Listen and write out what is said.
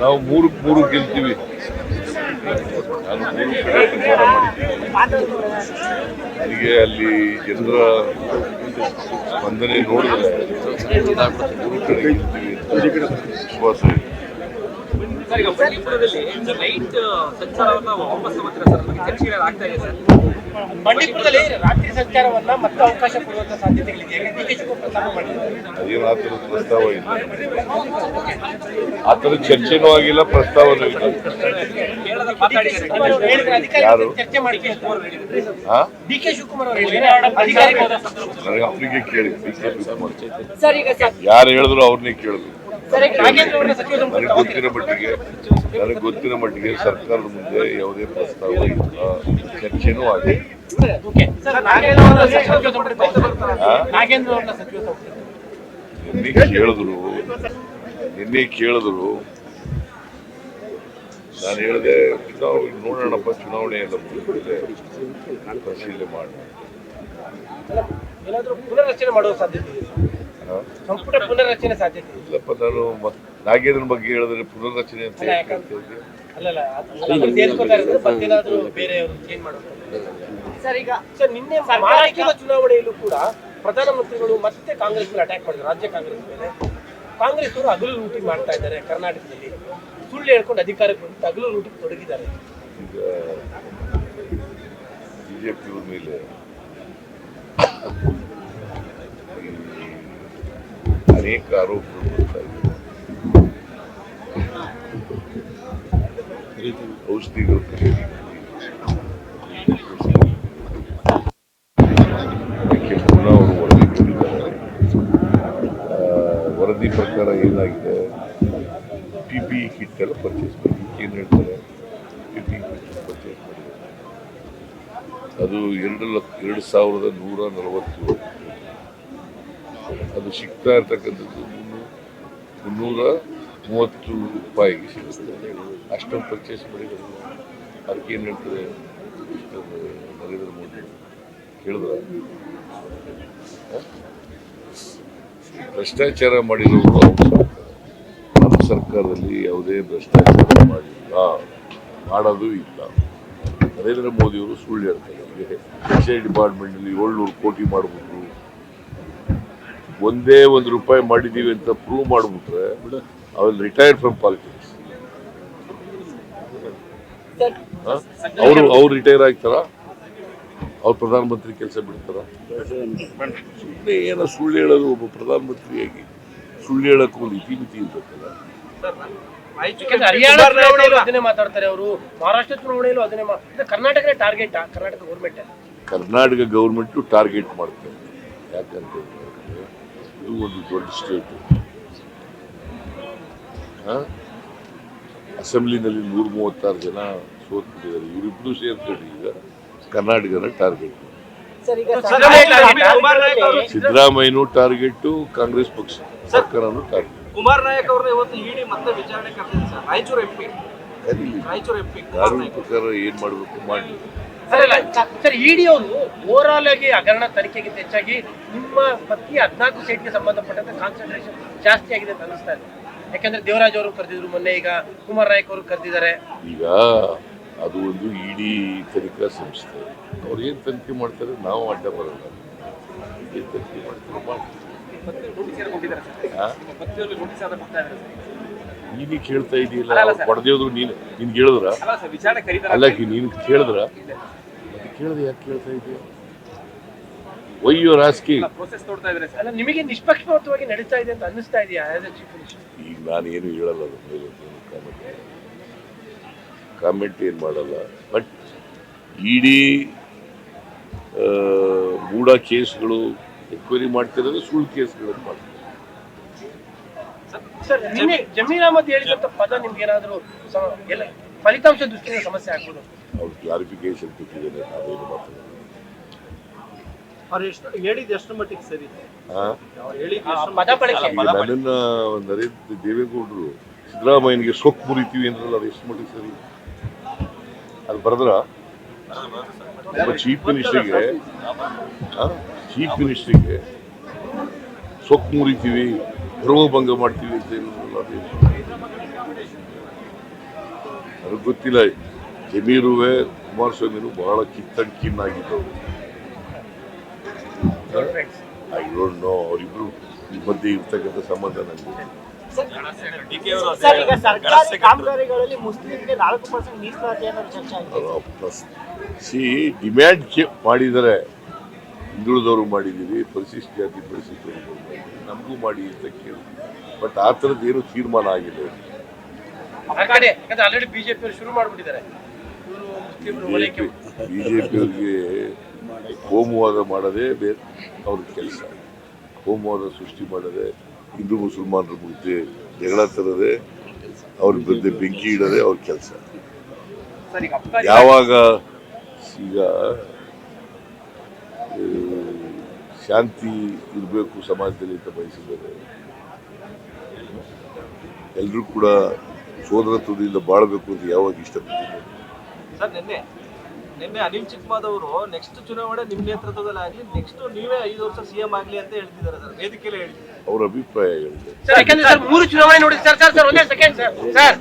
ನಾವು ಮೂರಕ್ಕೆ ಮೂರು ಗೆಲ್ತೀವಿ. ನಾನು ಮೂರು ಕಡೆ ಪ್ರಚಾರ ಮಾಡಿದ್ದೀನಿ. ನನಗೆ ಅಲ್ಲಿ ಜನರ ಸ್ಪಂದನೆ ನೋಡಿದ್ರೆ ಮೂರು ಕಡೆ ಗೆಲ್ತೀವಿ ಅಂತ ವಿಶ್ವಾಸ ಇದೆ. ಬಂಡೀಪುರದಲ್ಲಿ ರಾತ್ರಿ ಸಂಚಾರವನ್ನ ಮತ್ತೆ ಅವಕಾಶ ಕೊಡುವಂತ ಸಾಧ್ಯತೆಗಳಿದೆ. ಅದೇನು ಆ ಥರದ ಪ್ರಸ್ತಾವ ಇಲ್ಲ, ಆ ಥರದ ಚರ್ಚೆನೂ ಆಗಿಲ್ಲ, ಪ್ರಸ್ತಾವನೂ ಇಲ್ಲ. ಯಾರು ಡಿ ಕೆ ಶಿವಕುಮಾರ್ ನನಗೆ ಅವರಿಗೆ ಕೇಳಿ, ಡಿ ಕೆ ಶಿವಕುಮಾರ್ ಯಾರು ಹೇಳಿದ್ರು ಅವ್ರನ್ನೇ ಕೇಳಿದ್ರು. ನನಗೆ ಗೊತ್ತಿರೋ ಮಟ್ಟಿಗೆ ಸರ್ಕಾರದ ಮುಂದೆ ಯಾವುದೇ ಪ್ರಸ್ತಾವ ಇಲ್ಲ, ಚರ್ಚೆನೂ ಆಗಿದೆ. ನಿನ್ನೆ ಕೇಳಿದ್ರು ನಾನು ಹೇಳಿದೆ ನೋಡೋಣಪ್ಪ, ಚುನಾವಣೆ ಎಲ್ಲ ಮುಗಿದ್ಮೇಲೆ ಪರಿಶೀಲನೆ ಮಾಡಿ ಪುನರ್ರಚನೆ ಮಾಡುವ ಸಾಧ್ಯತೆ ಸಂಪುಟ ಪುನರ್ರಚನೆ ಸಾಧ್ಯತೆ ಇಲ್ಲಪ್ಪ. ನಾನು ನಾಗೇಂದ್ರನ ಬಗ್ಗೆ ಹೇಳಿದ್ರೆ ಪುನರ್ರಚನೆ ಅಂತ ಸರ್, ಈಗ ಸರ್ ನಿನ್ನೆ ಮಹಾರಾಷ್ಟ್ರದ ಚುನಾವಣೆಯಲ್ಲೂ ಕೂಡ ಪ್ರಧಾನಮಂತ್ರಿಗಳು ಮತ್ತೆ ಕಾಂಗ್ರೆಸ್ ಮೇಲೆ ಅಟ್ಯಾಕ್ ಮಾಡಿದ್ರು. ರಾಜ್ಯ ಕಾಂಗ್ರೆಸ್ ಮೇಲೆ ಕಾಂಗ್ರೆಸ್ ಅವರು ಹಗಲು ಲೂಟಿ ಮಾಡ್ತಾ ಇದ್ದಾರೆ. ಕರ್ನಾಟಕದಲ್ಲಿ ಸುಳ್ಳು ಹೇಳ್ಕೊಂಡು ಅಧಿಕಾರಕ್ಕೆ ಬಂದು ಹಗಲು ಲೂಟಿಗೆ ತೊಡಗಿದ್ದಾರೆ. ಈಗ ಬಿಜೆಪಿಯವ್ರ ಮೇಲೆ ಅನೇಕ ಆರೋಪಗಳು ಬರ್ತಾ ಇವೆ. ಔಷಧಿಗಳು ಅದಕ್ಕೆ ಪುನಃ ಅವರು ವರದಿ ಕೊಟ್ಟಿದ್ದಾರೆ. ವರದಿ ಪ್ರಕಾರ ಏನಾಗಿದೆ, PPE ಕಿಟ್ ಎಲ್ಲ ಪರ್ಚೇಸ್ ಮಾಡಿ, ಏನು ಹೇಳ್ತಾರೆ, PPE ಕಿಟ್ ಪರ್ಚೇಸ್ ಮಾಡಿ ಅದು 2,140 ಅದು ಸಿಗ್ತಾ ಇರ್ತಕ್ಕಂಥದ್ದು 330 ರೂಪಾಯಿಗೆ ಸಿಗುತ್ತೆ. ಅಷ್ಟೊಂದು ಪರ್ಚೇಸ್ ಮಾಡಿದ್ರು. ಅದಕ್ಕೆ ಏನು ಹೇಳ್ತಾರೆ ನರೇಂದ್ರ ಮೋದಿ ಹೇಳಿದ್ರ, ಭ್ರಷ್ಟಾಚಾರ ಮಾಡಿರೋರು ನಮ್ಮ ಸರ್ಕಾರದಲ್ಲಿ ಯಾವುದೇ ಭ್ರಷ್ಟಾಚಾರ ಮಾಡಿಲ್ಲ, ಮಾಡೋದು ಇಲ್ಲ. ನರೇಂದ್ರ ಮೋದಿಯವರು ಸುಳ್ಳು ಹೇಳ್ತಾರೆ. ಎಕ್ಸೈಸ್ ಡಿಪಾರ್ಟ್ಮೆಂಟ್ನಲ್ಲಿ 700 ಕೋಟಿ ಮಾಡಿಬಿಟ್ರು, ಒಂದೇ ₹1 ಮಾಡಿದ್ದೀವಿ ಅಂತ ಪ್ರೂವ್ ಮಾಡಿಬಿಟ್ರೆ ಅವ್ರು ರಿಟೈರ್ಡ್ ಫ್ರಮ್ ಪಾಲಿಟಿಕ್ಸ್. ಅವ್ರು ರಿಟೈರ್ ಆಗ್ತಾರ, ಅವ್ರು ಪ್ರಧಾನಮಂತ್ರಿ ಕೆಲಸ ಬಿಡ್ತಾರ? ಸುಮ್ಮನೆ ಏನೋ ಸುಳ್ಳು ಹೇಳೋದು. ಒಬ್ಬ ಪ್ರಧಾನಮಂತ್ರಿಯಾಗಿ ಸುಳ್ಳು ಹೇಳಕ್ಕೂ ಒಂದು ಇತಿಮಿತಿ ಇರ್ಬೇಕಲ್ಲ. ಅದನ್ನೇ ಮಾತಾಡ್ತಾರೆ ಅವರು. ಮಹಾರಾಷ್ಟ್ರ ಚುನಾವಣೆಯಲ್ಲೂ ಅದನ್ನೇ ಕರ್ನಾಟಕನೇ ಟಾರ್ಗೆಟ್. ಕರ್ನಾಟಕ ಗೌರ್ಮೆಂಟ್ ಟಾರ್ಗೆಟ್ ಮಾಡ್ತಾರೆ. ಯಾಕಂತ ಇದು ಒಂದು ದೊಡ್ಡ ಸ್ಟೇಟ್. ಅಸೆಂಬ್ಲಿನಲ್ಲಿ 136 ಜನ ಸೋತ್ಬಿಟ್ಟಿದ್ದಾರೆ. ಇವರಿಬ್ರು ಸೇರ್ಕೊಂಡು ಈಗ ಕರ್ನಾಟಕದ ಟಾರ್ಗೆಟ್. ಸಿದ್ದರಾಮಯ್ಯನೂ ಟಾರ್ಗೆಟ್, ಕಾಂಗ್ರೆಸ್ ಪಕ್ಷ ಸರ್ಕಾರನೂ ಟಾರ್ಗೆಟ್. ಕುಮಾರ್ ನಾಯಕ್ ಅವ್ರನ್ನ ಇವತ್ತು ಇಡಿ ಮತ್ತೆ ವಿಚಾರಣೆ ಕರೆದಿದೆ ಸರ್. ರಾಯಚೂರು ಎಂಪಿ ಕಾನೂನು ಪ್ರಕಾರ ಏನ್ ಮಾಡಬೇಕು ಮಾಡಿ. ಸರ್, ಇಡಿ ಅವರು ಓವರಾಲ್ ಆಗಿ ಹಗರಣ ತನಿಖೆಗಿಂತ ಹೆಚ್ಚಾಗಿ ನಿಮ್ಮ ಪತ್ನಿ 14 ಸೈಟ್ಗೆ ಸಂಬಂಧಪಟ್ಟಂತೆ ಕಾನ್ಸಂಟ್ರೇಷನ್ ಜಾಸ್ತಿ ಆಗಿದೆ ಅಂತ ಅನಿಸ್ತಾ ಇದೆ. ಯಾಕಂದ್ರೆ ದೇವರಾಜ್ ಅವರು ಕರೆದಿದ್ರು ಮೊನ್ನೆ, ಈಗ ಕುಮಾರ್ ನಾಯಕ್ ಅವರು ಕರೆದಿದ್ದಾರೆ. ಈಗ ಅದು ಒಂದು ಇಡಿ ತನಿಖಾ ಸಂಸ್ಥೆ. ಅವ್ರು ಏನ್ ತನಿಖೆ ಮಾಡ್ತಾರೆ ನಾವು ಅಡ್ಡ ಬರಲ್ಲ. ಏನ್ ತನಿಖೆ ಮಾಡ್ತಾರೆ ಮಾಡಿ. ನೀನು ಕೇಳ್ತಾ ಇದೀಯಲ್ಲ, ಹೊಡೆದೇವ್ರು ನೀನ್ ಕೇಳಿದ್ರ? ಅಲ್ಲ, ನೀನ್ ಕೇಳಿದ್ರ? ಕೇಳಿದ್ರೆ ಯಾಕೆ ಕೇಳ್ತಾ ಇದೀಯ? Why you are asking? ನಿಮಗೆ ನಿಷ್ಪಕ್ಷಪಾತವಾಗಿ ನಡೀತಾ ಇದೆ ಅಂತ ಅನ್ನಿಸ್ತಾ ಇದೆಯಾ? ಈಗ ನಾನೇನು ಹೇಳಲ್ಲ, ಕಾಮೆಂಟ್ ಏನ್ ಮಾಡಲ್ಲ. ಬಟ್ ಇಡೀ ಮೂಢ ಕೇಸ್ಗಳು ಎನ್ಕ್ವೈರಿ ಮಾಡ್ತಿರೋದು ಸುಳ್ಳು ಕೇಸ್ಗಳನ್ನು ಮಾಡ್ತಾರೆ. ಸರ್, ನಿನ್ನೆ ಜಮೀರ್ ಅಹಮದ್ ಹೇಳಿದಂತ ಪದ ನಿಮ್ಗೆ ಏನಾದರೂ ಫಲಿತಾಂಶ ದೃಷ್ಟಿಯಿಂದ ಸಮಸ್ಯೆ ಆಗ್ಬೋದು? ಅವ್ರು ಕ್ಲಾರಿಫಿಕೇಶನ್ ಕೊಟ್ಟಿದ್ದಾರೆ, ನಾವೇನು ಮಾತಾಡೋದು. ಹೇಳಿದ ಎಷ್ಟು ಮಟ್ಟಿಗೆ ಸರಿ? ನನ್ನನ್ನ ನರೇಂದ್ರ ದೇವೇಗೌಡರು ಸಿದ್ದರಾಮಯ್ಯನಿಗೆ ಸೊಕ್ಕು ಮುರಿತೀವಿ ಅಂದ್ರಲ್ಲ, ಅದು ಎಷ್ಟು ಮಟ್ಟಿಗೆ ಸರಿ? ಅದು ಬರೆದ್ರ ಒಬ್ಬ ಚೀಫ್ ಮಿನಿಸ್ಟ್ರಿಗೆ ಸೊಕ್ಕು ಮುರಿತೀವಿ, ಗೌರವ ಭಂಗ ಮಾಡ್ತೀವಿ ಅಂತ ಹೇಳಿದ್ರಲ್ಲ, ನನಗೆ ಗೊತ್ತಿಲ್ಲ. ಜಮೀರುವೆ ಕುಮಾರಸ್ವಾಮಿನು ಬಹಳ ಕಿನ್ನಾಗಿದ್ದವರು. ಐ ಡೋಂಟ್ ನೋ ಅವರಿಬ್ರು ಮಧ್ಯೆ ಇರ್ತಕ್ಕಂಥ ಸಂಬಂಧ ನನಗೆ. ಸರ್, ಈಗ ಸರ್ಕಾರಿ ಕಾಮಗಾರಿಗಳಲ್ಲಿ ಮುಸ್ಲಿಂಗೆ 4% ಮೀಸಲಾತಿ ಅನ್ನೋದು ಚರ್ಚೆ ಆಗಿದೆ. ಡಿಮ್ಯಾಂಡ್ ಮಾಡಿದರೆ ಹಿಂದುಳಿದವರು ಮಾಡಿದ್ದೀವಿ, ಪರಿಶಿಷ್ಟ ಜಾತಿ ಪರಿಶಿಷ್ಟರು ನಮಗೂ ಮಾಡಿ ಅಂತ ಕೇಳಿ. ಬಟ್ ಆ ಥರದ್ದು ಏನು ತೀರ್ಮಾನ ಆಗಿಲ್ಲ. ಆಲ್ರೆಡಿ ಬಿಜೆಪಿ ಶುರು ಮಾಡ್ಬಿಟ್ಟಿದ್ದಾರೆ. ಬಿಜೆಪಿಯವರಿಗೆ ಕೋಮುವಾದ ಮಾಡೋದೇ ಬೇರೆ ಅವ್ರ ಕೆಲಸ. ಕೋಮುವಾದ ಸೃಷ್ಟಿ ಮಾಡೋದೇ, ಹಿಂದೂ ಮುಸಲ್ಮಾನರ ಮಧ್ಯೆ ಜಗಳ ತರದೆ, ಅವ್ರ ಮಧ್ಯೆ ಬೆಂಕಿ ಇಡೋದೇ ಅವ್ರ ಕೆಲಸ. ಯಾವಾಗ ಈಗ ಶಾಂತಿ ಇರಬೇಕು ಸಮಾಜದಲ್ಲಿ ಅಂತ ಬಯಸಿದ್ದಾರೆ, ಎಲ್ಲರೂ ಕೂಡ ಸೋದರತ್ವದಿಂದ ಬಾಳಬೇಕು ಅಂತ ಯಾವಾಗ ಇಷ್ಟಪಟ್ಟಿದ್ದಾರೆ. ಸರ್, ನಿನ್ನೆ ಅನಿಲ್ ಚಿಕ್ಕಮಾದವರು ನೆಕ್ಸ್ಟ್ ಚುನಾವಣೆ ನಿಮ್ಮ ನೇತೃತ್ವದಲ್ಲಿ ಆಗಲಿ, ನೆಕ್ಸ್ಟ್ ನೀವೇ 5 ವರ್ಷ ಸಿಎಂ ಆಗಲಿ ಅಂತ ಹೇಳ್ತಿದ್ದಾರೆ ಸರ್, ವೇದಿಕೆಯಲ್ಲಿ ಹೇಳಿದ್ದಾರೆ. ಅವರ ಅಭಿಪ್ರಾಯ ಹೇಳಿದೆ. ಯಾಕಂದ್ರೆ 3 ಚುನಾವಣೆ ನೋಡಿ ಸರ್. ಒಂದೇ ಸೆಕೆಂಡ್ ಸರ್.